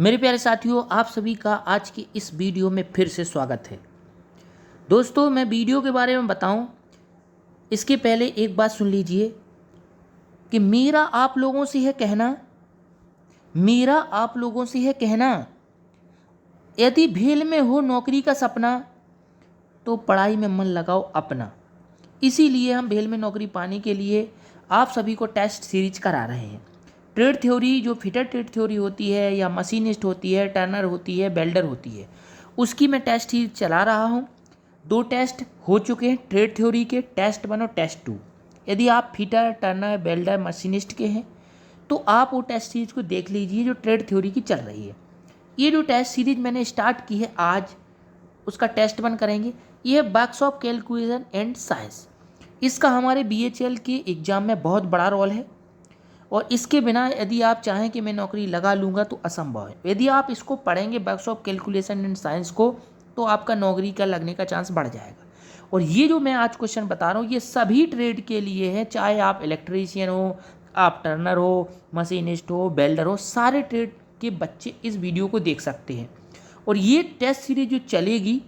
मेरे प्यारे साथियों, आप सभी का आज की इस वीडियो में फिर से स्वागत है। दोस्तों, मैं वीडियो के बारे में बताऊं इसके पहले एक बात सुन लीजिए कि मेरा आप लोगों से है कहना, यदि भेल में हो नौकरी का सपना तो पढ़ाई में मन लगाओ अपना। इसीलिए हम भेल में नौकरी पाने के लिए आप सभी को टेस्ट सीरीज करा रहे हैं। ट्रेड थ्योरी, जो फिटर ट्रेड थ्योरी होती है या मशीनिस्ट होती है, टर्नर होती है, बेल्डर होती है, उसकी मैं टेस्ट सीरीज चला रहा हूँ। 2 टेस्ट हो चुके हैं ट्रेड थ्योरी के, टेस्ट 1 और टेस्ट 2। यदि आप फिटर, टर्नर, बेल्डर, मशीनिस्ट के हैं तो आप वो टेस्ट सीरीज को देख लीजिए जो ट्रेड थ्योरी की चल रही है। ये जो टेस्ट सीरीज मैंने स्टार्ट की है आज, उसका टेस्ट 1 करेंगे। ये box of calculation and science. इसका हमारे BHL के एग्ज़ाम में बहुत बड़ा रोल है और इसके बिना यदि आप चाहें कि मैं नौकरी लगा लूँगा तो असंभव है। यदि आप इसको पढ़ेंगे box of calculation and science को, तो आपका नौकरी का लगने का चांस बढ़ जाएगा। और ये जो मैं आज क्वेश्चन बता रहा हूँ ये सभी ट्रेड के लिए है, चाहे आप इलेक्ट्रीशियन हो, आप टर्नर हो, मशीनिस्ट हो, बेल्डर हो, सारे ट्रेड के बच्चे इस वीडियो को देख सकते हैं। और ये टेस्ट सीरीज जो चलेगी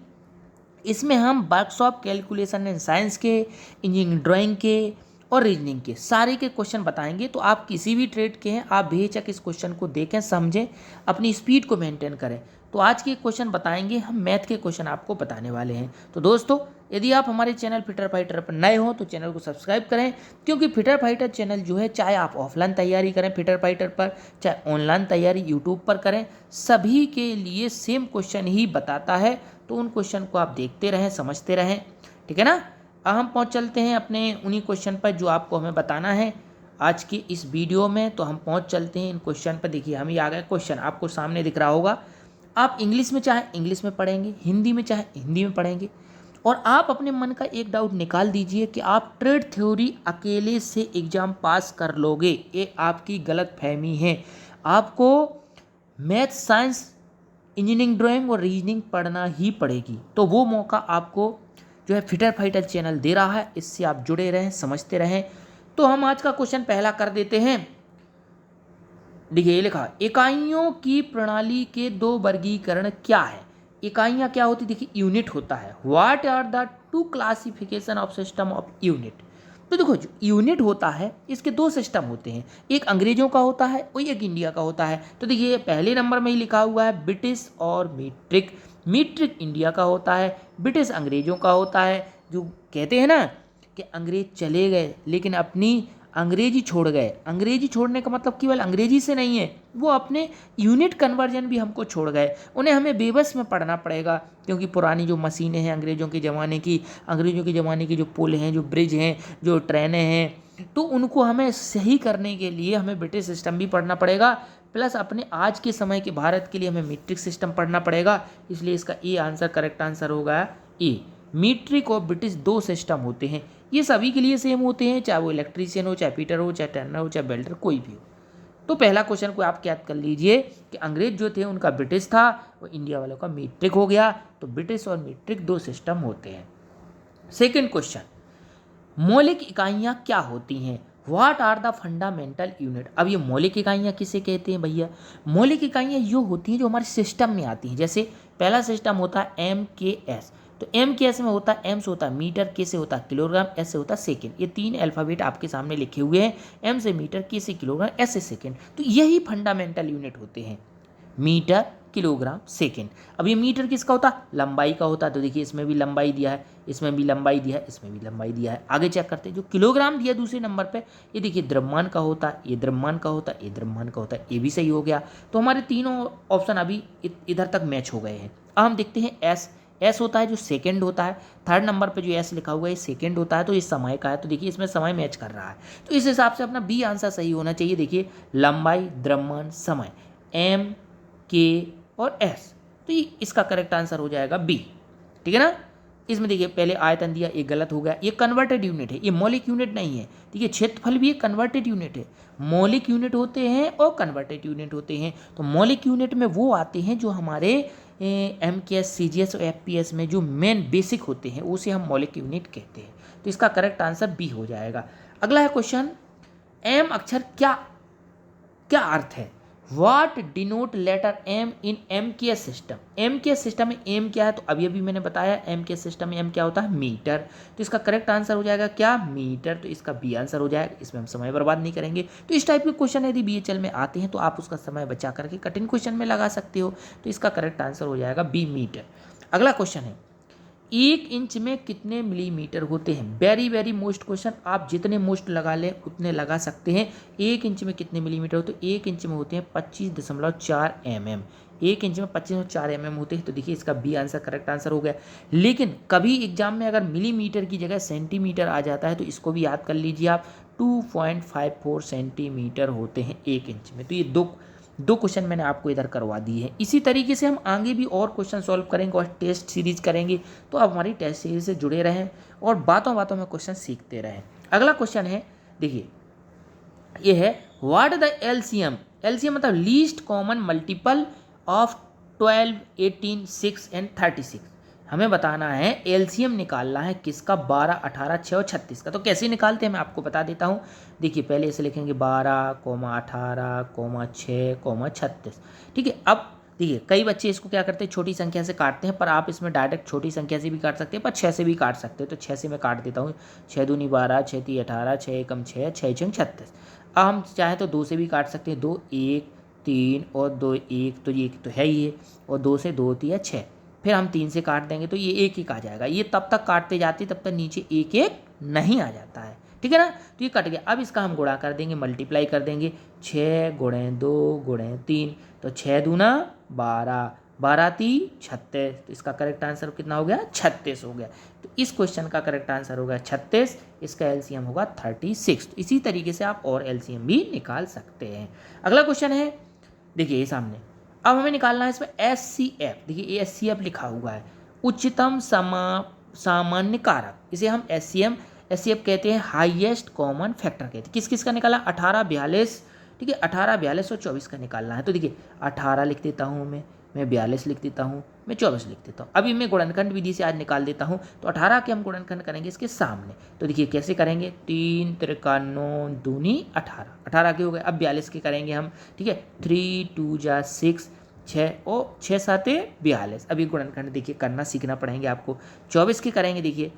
इसमें हम box of calculation and science के, इंजीनियरिंग ड्राइंग के और रीजनिंग के सारे के क्वेश्चन बताएंगे। तो आप किसी भी ट्रेड के हैं, आप बेझिझक इस क्वेश्चन को देखें, समझें, अपनी स्पीड को मेंटेन करें। तो आज के क्वेश्चन बताएंगे हम, मैथ के क्वेश्चन आपको बताने वाले हैं। तो दोस्तों, यदि आप हमारे चैनल फिटर फाइटर पर नए हो तो चैनल को सब्सक्राइब करें, क्योंकि फिटर फाइटर चैनल जो है, चाहे आप ऑफलाइन तैयारी करें फिटर फाइटर पर, चाहे ऑनलाइन तैयारी यूट्यूब पर करें, सभी के लिए सेम क्वेश्चन ही बताता है। तो उन क्वेश्चन को आप देखते रहें, समझते रहें, ठीक है ना। अब हम पहुंच चलते हैं अपने उन्हीं क्वेश्चन पर जो आपको हमें बताना है आज की इस वीडियो में। तो हम पहुंच चलते हैं इन क्वेश्चन पर। देखिए, हम ये आ गए क्वेश्चन, आपको सामने दिख रहा होगा। आप इंग्लिश में चाहे इंग्लिश में पढ़ेंगे, हिंदी में चाहे हिंदी में पढ़ेंगे, और आप अपने मन का एक डाउट निकाल दीजिए कि आप ट्रेड थ्योरी अकेले से एग्जाम पास कर लोगे। ये आपकी गलत फहमी है। आपको मैथ, साइंस, इंजीनियरिंग ड्राइंग और रीजनिंग पढ़ना ही पड़ेगी। तो वो मौका आपको जो है फिटर फाइटर चैनल दे रहा है, इससे आप जुड़े रहें, समझते रहें। तो हम आज का क्वेश्चन पहला कर देते हैं। देखिए, ये लिखा, इकाइयों की प्रणाली के 2 वर्गीकरण क्या है। इकाइयाँ क्या होती, देखिए यूनिट होता है। What are the 2 classification of system of unit. तो देखो, जो यूनिट होता है इसके 2 सिस्टम होते हैं, एक अंग्रेजों का होता है और एक इंडिया का होता है। तो देखिए, पहले नंबर में ही लिखा हुआ है ब्रिटिश और मीट्रिक। मीट्रिक इंडिया का होता है, ब्रिटिश अंग्रेजों का होता है। जो कहते हैं ना कि अंग्रेज चले गए लेकिन अपनी अंग्रेजी छोड़ गए। अंग्रेजी छोड़ने का मतलब केवल अंग्रेजी से नहीं है, वो अपने यूनिट कन्वर्जन भी हमको छोड़ गए। उन्हें हमें बेबस में पढ़ना पड़ेगा, क्योंकि पुरानी जो मशीनें हैं अंग्रेज़ों के ज़माने की जो पुल हैं, जो ब्रिज हैं, जो ट्रेनें हैं, तो उनको हमें सही करने के लिए हमें ब्रिटिश सिस्टम भी पढ़ना पड़ेगा, प्लस अपने आज के समय के भारत के लिए हमें मीट्रिक सिस्टम पढ़ना पड़ेगा। इसलिए इसका ए आंसर, करेक्ट आंसर होगा ए। मीट्रिक और ब्रिटिश 2 सिस्टम होते हैं, ये सभी के लिए सेम होते हैं, चाहे वो इलेक्ट्रीशियन हो, चाहे फिटर हो, चाहे टर्नर हो, चाहे बेल्डर, कोई भी हो। तो पहला क्वेश्चन को आप याद कर लीजिए कि अंग्रेज जो थे उनका ब्रिटिश था और इंडिया वालों का मीट्रिक हो गया। तो ब्रिटिश और मीट्रिक 2 सिस्टम होते हैं। सेकेंड क्वेश्चन, मौलिक इकाइयाँ क्या होती हैं। What are the fundamental unit. अब ये मौलिक इकाइयाँ किसे कहते हैं भैया। मौलिक इकाइयाँ ये होती हैं जो हमारे सिस्टम में आती हैं। जैसे पहला सिस्टम होता है MKS। तो MKS में होता है, M से होता है मीटर, K से होता है किलोग्राम, S से होता है सेकेंड। ये 3 अल्फ़ाबेट आपके सामने लिखे हुए हैं, M से मीटर, K से किलोग्राम, S से सेकेंड। तो यही फंडामेंटल यूनिट होते हैं, मीटर, किलोग्राम, सेकेंड। अब ये मीटर किसका होता है, लंबाई का होता है। तो देखिए, इसमें भी लंबाई दिया है, इसमें भी लंबाई दिया है, इसमें भी लंबाई दिया है। आगे चेक करते हैं, जो किलोग्राम दिया दूसरे नंबर पे, ये देखिए द्रव्यमान का होता है, ये द्रव्यमान का होता है, ये द्रव्यमान का होता है। ये भी सही हो गया। तो हमारे तीनों ऑप्शन अभी इधर तक मैच हो गए हैं। अब हम देखते हैं एस होता है जो सेकेंड होता है। थर्ड नंबर पे जो एस लिखा हुआ है ये सेकेंड होता है, तो ये समय का है। तो देखिए, इसमें समय मैच कर रहा है, तो इस हिसाब से अपना बी आंसर सही होना चाहिए। देखिए, लंबाई, द्रव्यमान, समय, MK और S, तो ये इसका करेक्ट आंसर हो जाएगा बी, ठीक है ना। इसमें देखिए, पहले आयतन दिया, ये गलत हो गया, ये कन्वर्टेड यूनिट है, ये मौलिक यूनिट नहीं है। देखिए, क्षेत्रफल भी एक कन्वर्टेड यूनिट है। मौलिक यूनिट होते हैं और कन्वर्टेड यूनिट होते हैं। तो मौलिक यूनिट में वो आते हैं जो हमारे MKS, CGS और FPS में जो मेन बेसिक होते हैं, उसे हम मौलिक यूनिट कहते हैं। तो इसका करेक्ट आंसर बी हो जाएगा। अगला है क्वेश्चन, एम अक्षर क्या क्या अर्थ है। What denote letter M in M K S system. M K S system में एम क्या है, तो अभी अभी मैंने बताया एम के एस सिस्टम में एम क्या होता है, मीटर। तो इसका करेक्ट आंसर हो जाएगा क्या, मीटर। तो इसका बी आंसर हो जाएगा, इसमें हम समय बर्बाद नहीं करेंगे। तो इस टाइप के क्वेश्चन यदि बीएचएल में आते हैं तो आप उसका समय बचा करके कठिन क्वेश्चन में लगा सकते हो। तो इसका करेक्ट आंसर हो जाएगा बी, मीटर। अगला क्वेश्चन है, 1 इंच में कितने मिलीमीटर होते हैं। वेरी वेरी मोस्ट क्वेश्चन, आप जितने मोस्ट लगा लें उतने लगा सकते हैं। 1 इंच में कितने मिलीमीटर होते हैं, 1 इंच में होते हैं 25.4 mm। 1 इंच में 25.4 mm होते हैं। तो देखिए इसका बी आंसर करेक्ट आंसर हो गया। लेकिन कभी एग्जाम में अगर मिलीमीटर की जगह सेंटीमीटर आ जाता है तो इसको भी याद कर लीजिए आप, 2.54 सेंटीमीटर होते हैं 1 इंच में। तो ये दो क्वेश्चन मैंने आपको इधर करवा दिए हैं। इसी तरीके से हम आगे भी और क्वेश्चन सॉल्व करेंगे और टेस्ट सीरीज करेंगे। तो आप हमारी टेस्ट सीरीज से जुड़े रहें और बातों बातों में क्वेश्चन सीखते रहें। अगला क्वेश्चन है, देखिए ये है, व्हाट द एलसीएम। एलसीएम मतलब least common multiple of 12, 18, 6 and 36। हमें बताना है एलसीएम निकालना है किसका, 12, 18, 6 और 36 का। तो कैसे निकालते हैं मैं आपको बता देता हूँ। देखिए पहले इसे लिखेंगे 12, 18, 6, 36। ठीक है। अब देखिए कई बच्चे इसको क्या करते हैं, छोटी संख्या से काटते हैं, पर आप इसमें डायरेक्ट छोटी संख्या से भी काट सकते हैं, पर 6 से भी काट सकते हैं। तो 6 से मैं काट देता हूँ, 6 दूनी 12, 6 ती 18, 6 एकम 6, 6 छंग 36। अब हम चाहें तो 2 से भी काट सकते हैं, 2, 1, 3 और 2, 1, तो ये तो है ही है, और 2 से 2 तिया 6। फिर हम 3 से काट देंगे तो ये 1 1 आ जाएगा। ये तब तक काटते जाते तब तक नीचे 1 1 नहीं आ जाता है। ठीक है ना। तो ये कट गया। अब इसका हम गुणा कर देंगे, मल्टीप्लाई कर देंगे, 6 गुणे 2 गुणे 3, तो 6 दूना 12, 12 ती 36। तो इसका करेक्ट आंसर कितना हो गया, 36 हो गया। तो इस क्वेश्चन का करेक्ट आंसर होगा 36। इसका एलसीएम होगा 36। तो इसी तरीके से आप और एलसीएम भी निकाल सकते हैं। अगला क्वेश्चन है, देखिए ये सामने। अब हमें निकालना है इसमें एचसीएफ। देखिए ये एचसीएफ लिखा हुआ है, उच्चतम सामान्य कारक। इसे हम एचसीएफ कहते हैं, हाईएस्ट कॉमन फैक्टर कहते हैं। किस किस का निकाला, 18, 42। ठीक है, 18, 42 और 24 का निकालना है। तो देखिए 18 लिख देता हूँ मैं 42 लिख देता हूँ, मैं 24 लिख देता हूँ। अभी मैं गुणनखंड विधि से आज निकाल देता हूँ। तो 18 के हम गुणनखंड करेंगे इसके सामने। तो देखिए कैसे करेंगे, 3 त्रिका 9 दूनी 18, 18 के हो गए। अब 42 के करेंगे हम। ठीक है, 3 2 जा 6, 6 और 6 7 42। अभी गुणनखंड देखिए करना सीखना पड़ेंगे आपको। 24 के करेंगे, देखिए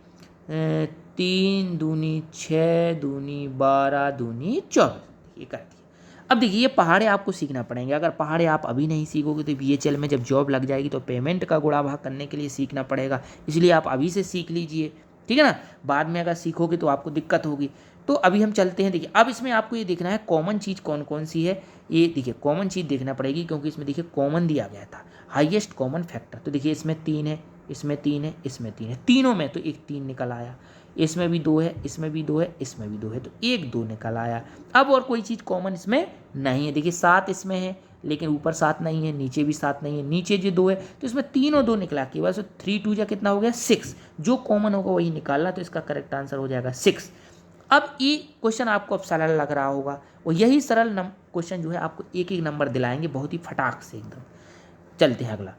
3 दूनी 6 दूनी 12 दूनी 24। ये कर दिए। अब देखिए ये पहाड़े आपको सीखना पड़ेंगे। अगर पहाड़े आप अभी नहीं सीखोगे तो बीएचएल में जब जॉब लग जाएगी तो पेमेंट का गुणा भाग करने के लिए सीखना पड़ेगा। इसलिए आप अभी से सीख लीजिए, ठीक है ना। बाद में अगर सीखोगे तो आपको दिक्कत होगी। तो अभी हम चलते हैं। देखिए अब इसमें आपको ये देखना है कॉमन चीज़ कौन कौन सी है। ये देखिए कॉमन चीज़ देखना पड़ेगी, क्योंकि इसमें देखिए कॉमन दिया गया था, हाईएस्ट कॉमन फैक्टर। तो देखिए इसमें 3 है, इसमें 3 है, इसमें 3 है, तीनों में तो एक 3 निकल आया। इसमें भी 2 है, इसमें भी 2 है, इसमें भी 2 है, तो 1 2 निकल आया। अब और कोई चीज़ कॉमन इसमें नहीं है। देखिए 7 इसमें है, लेकिन ऊपर 7 नहीं है, नीचे भी 7 नहीं है, नीचे जो 2 है, तो इसमें 3 और 2 निकला केवल। तो 3 2 जा कितना हो गया, 6। जो कॉमन होगा वही निकालना। तो इसका करेक्ट आंसर हो जाएगा 6। अब ये क्वेश्चन आपको अब सरल लग रहा होगा, और यही सरल क्वेश्चन जो है आपको एक एक नंबर दिलाएंगे बहुत ही फटाक से एकदम। चलते हैं अगला।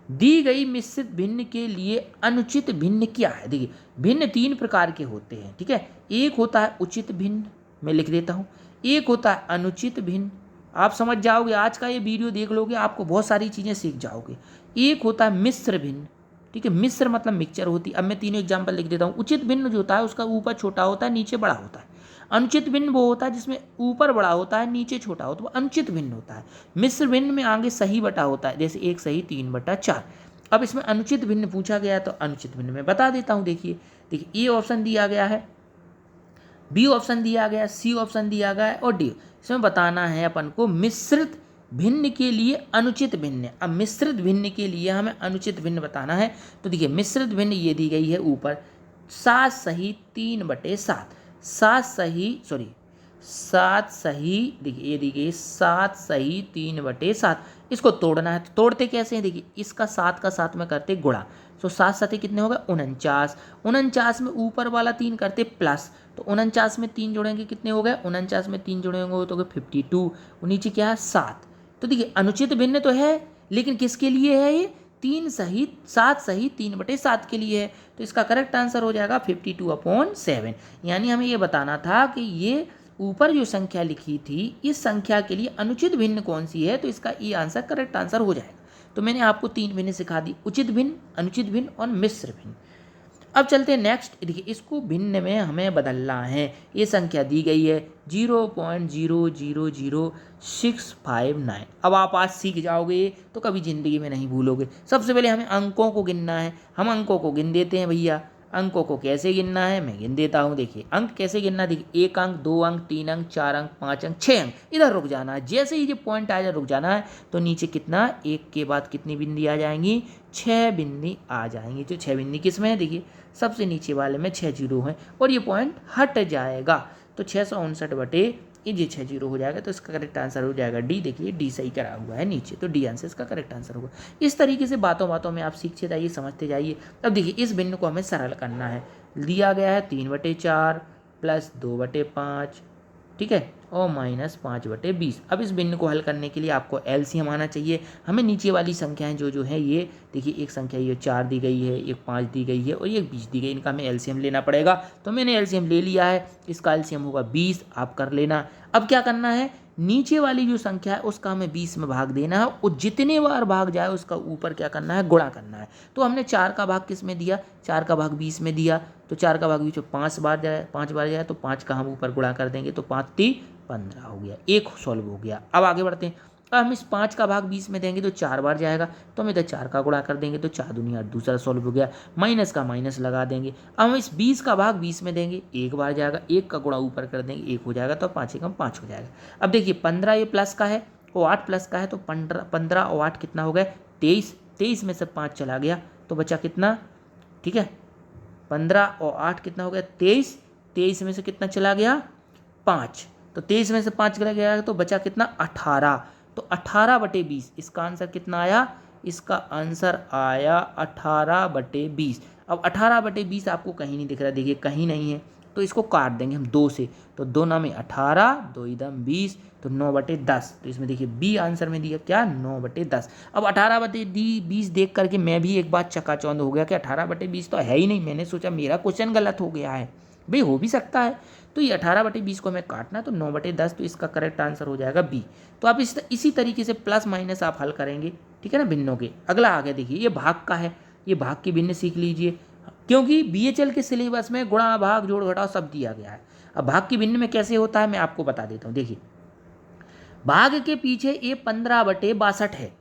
दी गई मिश्रित भिन्न के लिए अनुचित भिन्न क्या है। देखिए भिन्न 3 प्रकार के होते हैं। ठीक है, एक होता है उचित भिन्न, मैं लिख देता हूँ। एक होता है अनुचित भिन्न, आप समझ जाओगे, आज का ये वीडियो देख लोगे आपको बहुत सारी चीज़ें सीख जाओगे। एक होता है मिश्र भिन्न। ठीक है, मिश्र मतलब मिक्सचर होती है। अब मैं 3 एग्जाम्पल लिख देता हूँ। उचित भिन्न जो होता है उसका ऊपर छोटा होता है, नीचे बड़ा होता है। अनुचित भिन्न वो होता है जिसमें ऊपर बड़ा होता है, नीचे छोटा होता है, वो अनुचित भिन्न होता है। मिश्र भिन्न में आगे सही बटा होता है, जैसे 1 सही 3/4। अब इसमें अनुचित भिन्न पूछा गया तो अनुचित भिन्न में बता देता हूँ। देखिए ए ऑप्शन दिया गया है, बी ऑप्शन दिया गया है, सी ऑप्शन दिया गया है और डी। इसमें बताना है अपन को मिश्रित भिन्न के लिए अनुचित भिन्न। अब मिश्रित भिन्न के लिए हमें अनुचित भिन्न बताना है। तो देखिए मिश्रित भिन्न ये दी गई है ऊपर, 7 सही 3/7, 7 सही देखिए ये दी गई 7 सही 3/7। इसको तोड़ना है, तो तोड़ते कैसे हैं, देखिए इसका 7 का 7 में करते गुणा। तो 7 7 कितने हो गए, 49। 49 में ऊपर वाला 3 करते प्लस, तो 49 में 3 जोड़ेंगे कितने हो गए, 49 में 3 जोड़ेंगे तो 52। नीचे क्या है 7। तो देखिए अनुचित भिन्न तो है, लेकिन किसके लिए है ये, 7 सही 3/7 के लिए है। तो इसका करेक्ट आंसर हो जाएगा 52/7। यानी हमें ये बताना था कि ये ऊपर जो संख्या लिखी थी इस संख्या के लिए अनुचित भिन्न कौन सी है, तो इसका ई आंसर करेक्ट आंसर हो जाएगा। तो मैंने आपको 3 भिन्न सिखा दी, उचित भिन्न, अनुचित भिन्न और मिश्र भिन्न। अब चलते हैं नेक्स्ट। देखिए इसको भिन्न में हमें बदलना है। ये संख्या दी गई है 0.000659। अब आप आज सीख जाओगे तो कभी ज़िंदगी में नहीं भूलोगे। सबसे पहले हमें अंकों को गिनना है। हम अंकों को गिन देते हैं भैया। अंकों को कैसे गिनना है मैं गिन देता हूँ। देखिए अंक कैसे गिनना, देखिए 1 अंक, 2 अंक, 3 अंक, 4 अंक, 5 अंक, 6 अंक, इधर रुक जाना है। जैसे ही ये पॉइंट आ जाए रुक जाना है। तो नीचे कितना, 1 के बाद कितनी बिंदी आ जाएंगी, 6 बिंदी आ जाएंगी। तो 6 बिंदी किस में है, देखिए सबसे नीचे वाले में 6 जीरो है और ये पॉइंट हट जाएगा। तो 659 बटे ये 6 जीरो हो जाएगा। तो इसका करेक्ट आंसर हो जाएगा डी। देखिए डी सही करा हुआ है नीचे, तो डी आंसर इसका करेक्ट आंसर होगा। इस तरीके से बातों बातों में आप सीखते जाइए, समझते जाइए। अब देखिए इस भिन्न को हमें सरल करना है। दिया गया है 3/4 प्लस 2/5, ठीक है, और माइनस 5/20। अब इस भिन्न को हल करने के लिए आपको एलसीएम आना चाहिए। हमें नीचे वाली संख्याएं जो है ये देखिए, एक संख्या ये 4 दी गई है, एक 5 दी गई है और एक 20 दी गई। इनका हमें एलसीएम लेना पड़ेगा। तो मैंने एलसीएम ले लिया है, इसका एलसीएम होगा 20। आप कर लेना। अब क्या करना है, नीचे वाली जो संख्या है उसका हमें 20 में भाग देना है और जितने बार भाग जाए उसका ऊपर क्या करना है, गुणा करना है। तो हमने 4 का भाग किस में दिया, 4 का भाग 20 में दिया। तो 4 का भाग 20 में 5 बार जाए तो 5 का हम ऊपर गुणा कर देंगे। तो 5 × 15 हो गया, एक सॉल्व हो गया। अब आगे बढ़ते हैं। अब हम इस 5 का भाग 20 में देंगे तो 4 बार जाएगा। तो हम इधर 4 का गुणा कर देंगे तो 4 दूनी 8, दूसरा सॉल्व हो गया। माइनस का माइनस लगा देंगे। अब हम इस 20 का भाग 20 में देंगे, एक बार जाएगा, एक का गुणा ऊपर कर देंगे, 1 हो जाएगा। तो 5 × 5 हो जाएगा। अब देखिए 15 ये प्लस का है और 8 प्लस का है। तो 15 और 8 कितना हो गया, 23। 23 में से 5 चला गया तो बचा कितना, ठीक है, 15 और 8 कितना हो गया, 23। 23 में से कितना चला गया, 5। तो 23 में से 5 चला गया तो बचा कितना, 18। तो 18/20 इसका आंसर कितना आया, इसका आंसर आया 18/20। अब 18/20 आपको कहीं नहीं दिख रहा, देखिए कहीं नहीं है। तो इसको काट देंगे हम 2 से। तो 2 9 में 18, 2 इदम 20, तो 9/10। तो इसमें देखिए बी आंसर में दिया क्या, 9/10। अब 18/20 देख करके मैं भी एक बात चकाचौंध हो गया कि 18/20 तो है ही नहीं। मैंने सोचा मेरा क्वेश्चन गलत हो गया है। भाई हो भी सकता है। तो ये 18/20 को हमें काटना, तो 9/10। तो इसका करेक्ट आंसर हो जाएगा बी। तो आप इसी तरीके से प्लस माइनस आप हल करेंगे, ठीक है ना, भिन्नों के। अगला आगे देखिए, ये भाग का है। ये भाग की भिन्न सीख लीजिए, क्योंकि बीएचएल के सिलेबस में गुणा भाग जोड़ घटाव सब दिया गया है। अब भाग की भिन्न में कैसे होता है मैं आपको बता देता हूँ। देखिए भाग के पीछे ये 15/62 है।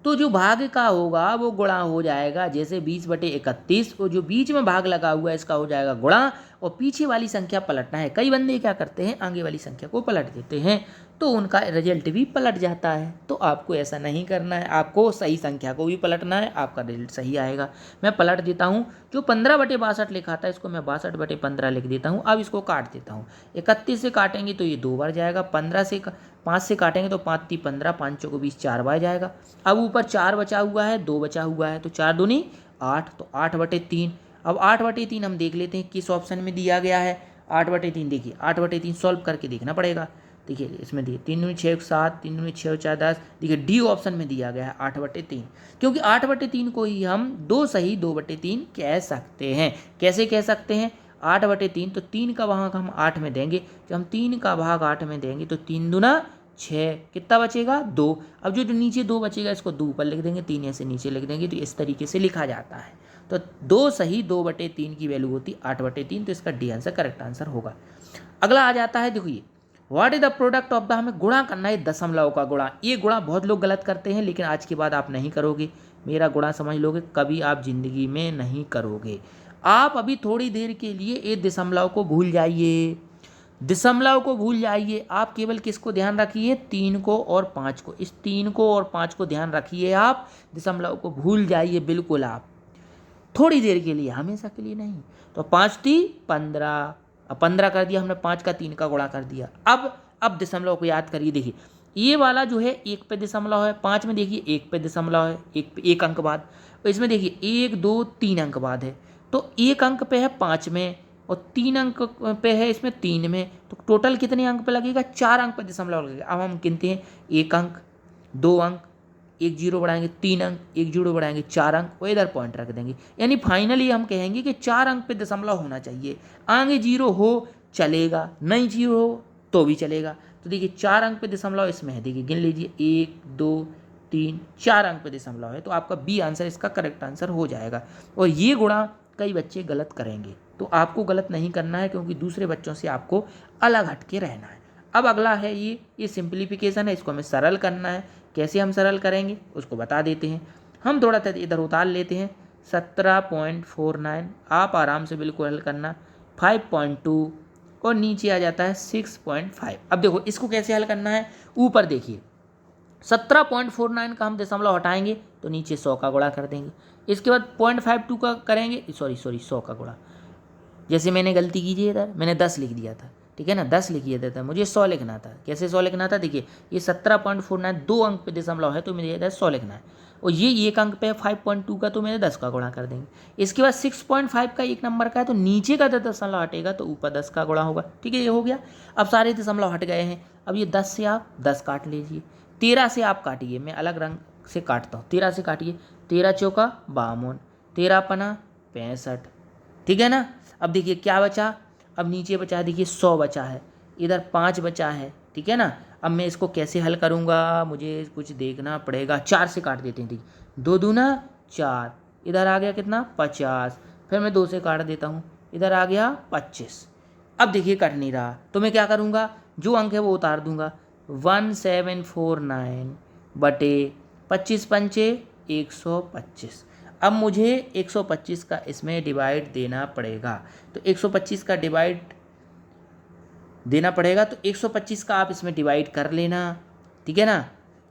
तो जो भाग का होगा वो गुणा हो जाएगा, जैसे 20/31। और जो बीच में भाग लगा हुआ है इसका हो जाएगा गुणा, और पीछे वाली संख्या पलटना है। कई बंदे क्या करते हैं, आगे वाली संख्या को पलट देते हैं, तो उनका रिजल्ट भी पलट जाता है। तो आपको ऐसा नहीं करना है, आपको सही संख्या को भी पलटना है, आपका रिजल्ट सही आएगा। मैं पलट देता हूँ। जो 15/62 लिखा था इसको मैं 62/15 लिख देता हूँ। अब इसको काट देता हूँ। 31 से काटेंगे तो ये 2 बार जाएगा। 5 से काटेंगे तो 5 × 15, 5 × 20, 4 बार जाएगा। अब ऊपर 4 बचा हुआ है, 2 बचा हुआ है, तो 4 दूनी 8, तो 8/3। अब 8/3 हम देख लेते हैं किस ऑप्शन में दिया गया है। 8/3 देखिए, 8/3 सॉल्व करके देखना पड़ेगा। देखिए इसमें देखिए 3 दूनी 6 7, 3 दूनी 6 4 10। देखिए डी ऑप्शन में दिया गया है 8/3, क्योंकि 8/3 को ही हम 2 सही 2/3 कह सकते हैं। कैसे कह सकते हैं, 8/3 तो 3 का भाग हम 8 में देंगे। जब हम 3 का भाग 8 में देंगे तो 3 दूना 6, कितना बचेगा, 2। अब जो नीचे 2 बचेगा इसको 2 ऊपर लिख देंगे, 3 ऐसे नीचे लिख देंगे। तो इस तरीके से लिखा जाता है। तो 2 सही 2/3 की वैल्यू होती 8/3। तो इसका डी आंसर करेक्ट आंसर होगा। अगला आ जाता है, देखिए what is the product of the, हमें गुणा करना है दशमलव का गुणा। ये गुणा बहुत लोग गलत करते हैं, लेकिन आज के बाद आप नहीं करोगे। मेरा गुणा समझ लोगे, कभी आप जिंदगी में नहीं करोगे। आप अभी थोड़ी देर के लिए ये दशमलव को भूल जाइए, दशमलव को भूल जाइए। आप केवल किसको ध्यान रखिए, 3 को और 5 को। इस 3 को और 5 को ध्यान रखिए, आप दशमलव को भूल जाइए बिल्कुल, आप थोड़ी देर के लिए, हमेशा के लिए नहीं। तो 5 × 15, अब 15 कर दिया हमने, 5 का 3 का गुणा कर दिया। अब दशमलव को याद करिए। देखिए ये वाला जो है 1 पे दशमलव है, 5 में देखिए 1 पे दशमलव है, 1 अंक बाद। और इसमें देखिए 1 2 3 अंक बाद है। तो 1 अंक पे है 5 में और 3 अंक पे है इसमें 3 में। तो टोटल कितने अंक पे लगेगा, 4 अंक पे दशमलव लगेगा। अब हम गिनते हैं, 1 अंक, 2 अंक, 1 जीरो बढ़ाएंगे 3 अंक, 1 जीरो बढ़ाएंगे 4 अंक, और इधर पॉइंट रख देंगे। यानी फाइनली हम कहेंगे कि 4 अंक पे दशमलव होना चाहिए। आगे जीरो हो चलेगा, नहीं जीरो हो तो भी चलेगा। तो देखिए 4 अंक पे दशमलव इसमें है, देखिए गिन लीजिए 1 2 3 4 अंक पे दशमलव है, तो आपका बी आंसर इसका करेक्ट आंसर हो जाएगा। और ये गुणा कई बच्चे गलत करेंगे, तो आपको गलत नहीं करना है, क्योंकि दूसरे बच्चों से आपको अलग हट के रहना है। अब अगला है ये सिंप्लीफिकेशन है, इसको हमें सरल करना है। कैसे हम सरल करेंगे उसको बता देते हैं। हम थोड़ा सा इधर उतार लेते हैं। 17.49 आप आराम से बिल्कुल हल करना। 5.2 और नीचे आ जाता है 6.5। अब देखो इसको कैसे हल करना है, ऊपर देखिए 17.49 का हम दशमलव हटाएंगे तो नीचे 100 का गुणा कर देंगे। इसके बाद 0.52 का करेंगे, सॉरी 100 का गुणा। जैसे मैंने गलती कीजिए इधर, मैंने 10 लिख दिया था, ठीक है ना, 10 लिख दिया था, मुझे 100 लिखना था। कैसे 100 लिखना था, देखिए ये 17.49 2 अंक पे दशमलव है, तो मुझे इधर 100 लिखना है। और ये 1 अंक पे 5.2 का, तो मेरे 10 का गुणा कर देंगे। इसके बाद 6.5 का 1 नंबर का है, तो नीचे का दशमलव हटेगा तो ऊपर 10 का गुणा होगा। ठीक है, ये हो गया। अब सारे दशमलव हट गए हैं। अब ये 10 से आप 10 काट लीजिए, 13 से आप काटिए, मैं अलग रंग से काटता हूँ। 13 से काटिए, 13 चौका 52, 13 पना 65, ठीक है ना। अब देखिए क्या बचा, अब नीचे बचा है, देखिए 100 बचा है, इधर 5 बचा है, ठीक है ना। अब मैं इसको कैसे हल करूँगा, मुझे कुछ देखना पड़ेगा। 4 से काट देते हैं, देखिए 2 दूना 4, इधर आ गया कितना 50, फिर मैं 2 से काट देता हूँ, इधर आ गया 25। अब देखिए कट नहीं रहा, तो मैं क्या करूँगा, जो अंक है वो उतार दूंगा। 1749 बटे 25 पंचे 125। अब मुझे 125 का इसमें डिवाइड देना पड़ेगा, तो 125 का डिवाइड देना पड़ेगा, तो 125 का आप इसमें डिवाइड कर लेना, ठीक है ना,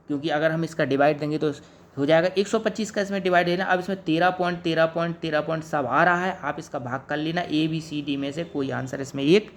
क्योंकि अगर हम इसका डिवाइड देंगे तो हो जाएगा। 125 का इसमें डिवाइड देना। अब इसमें 13 पॉइंट सब आ रहा है, आप इसका भाग कर लेना। ABCD में से कोई आंसर इसमें एक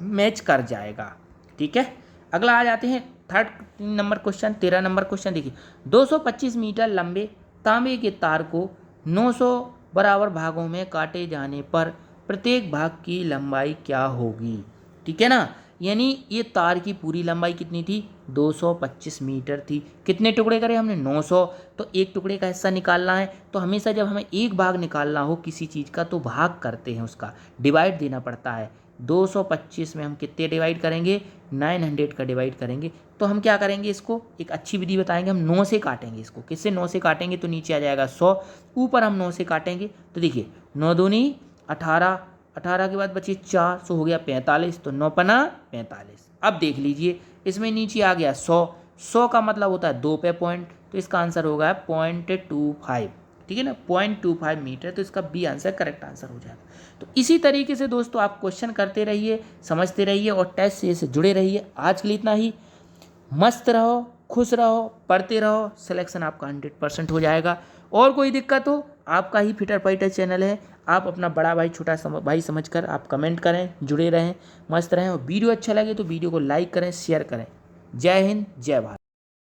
मैच कर जाएगा, ठीक है। अगला आ जाते हैं 3 नंबर क्वेश्चन, 13 नंबर क्वेश्चन। देखिए 225 मीटर लंबे तांबे के तार को 900 बराबर भागों में काटे जाने पर प्रत्येक भाग की लंबाई क्या होगी, ठीक है ना। यानी ये तार की पूरी लंबाई कितनी थी, 225 मीटर थी। कितने टुकड़े करे हमने, 900, तो एक टुकड़े का हिस्सा निकालना है। तो हमेशा जब हमें एक भाग निकालना हो किसी चीज़ का, तो भाग करते हैं, उसका डिवाइड देना पड़ता है। 225 में हम कितने डिवाइड करेंगे, 900 का डिवाइड करेंगे। तो हम क्या करेंगे, इसको एक अच्छी विधि बताएंगे, हम 9 से काटेंगे इसको। किससे 9 से काटेंगे, तो नीचे आ जाएगा 100, ऊपर हम 9 से काटेंगे, तो देखिए 9 दूनी 18, 18 के बाद बचे 4, सो हो गया 45, तो 9 पना 45। अब देख लीजिए इसमें नीचे आ गया 100, 100 का मतलब होता है 2 पे पॉइंट, तो इसका आंसर होगा 0.25, ठीक है ना, 0.25 मीटर। तो इसका बी आंसर करेक्ट आंसर हो जाएगा। तो इसी तरीके से दोस्तों आप क्वेश्चन करते रहिए, समझते रहिए और टेस्ट से जुड़े रहिए। आज के लिए इतना ही। मस्त रहो, खुश रहो, पढ़ते रहो, सिलेक्शन आपका 100% हो जाएगा। और कोई दिक्कत हो, आपका ही फिटर फाइटर चैनल है, आप अपना बड़ा भाई छोटा भाई समझकर आप कमेंट करें, जुड़े रहें, मस्त रहें। और वीडियो अच्छा लगे तो वीडियो को लाइक करें, शेयर करें। जय हिंद, जय भारत।